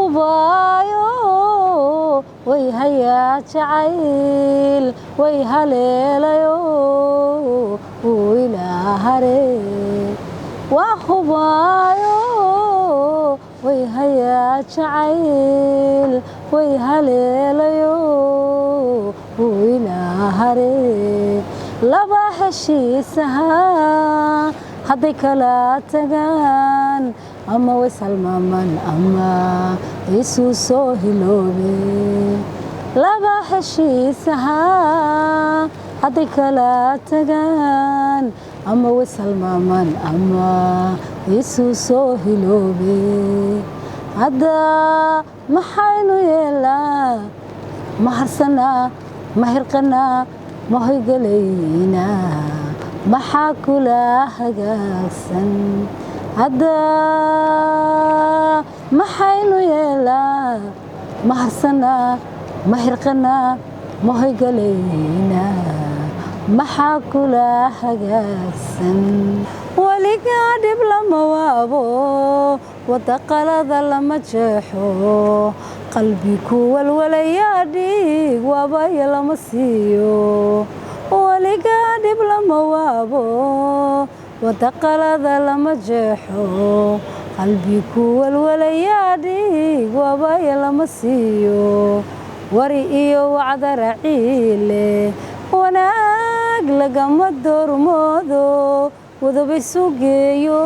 وهبايو ويهيا جعيل ويهليليو وإلهري وهبايو ويهيا جعيل ويهليليو وإلهري لبا heshiisaha hadday kala tagaan ama wisalmaman ama isu soo hiloobe laba heshiisaha hadday kala tagaan ama wisalmaman ama isu soo hiloobe hadda maxaynu yeelaa maharsanaa mahirqanaa mahoygalayna maxaa kula hagaagsan hadda maxaynu yeelaa maharsanaa mahirqanaa mahoygalayna maxaa kula hagaagsan weligaa dhib lama waabo wada qalada lama jeexo qalbigu walwalayaa dhiig waabaya lama siiyo weligaa dhib lama waabo wada qalada lama jeexo qalbigu walwalayaa dhiig waabaya lama siiyo wari iyo wacdara ciile wanaag lagama doormoodo wadabay sugeeyo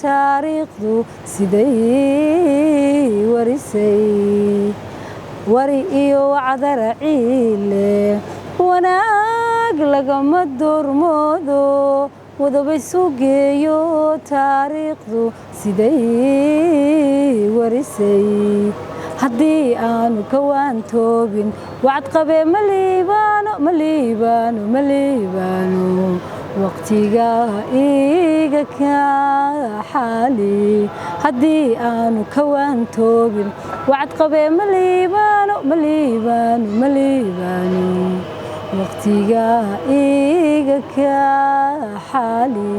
taariikhdu siday warisay wari iyo wacdara ciile wanaag lagama doormoodo wadabay sugeeyo taariikhdu siday warisay haddii aanu ka waantoobin wacd qabee ma liibaano waqtiga iga ka xaali haddii aanu ka waantoobin wacd qabee ma liibaano waqtiga iga ka xaali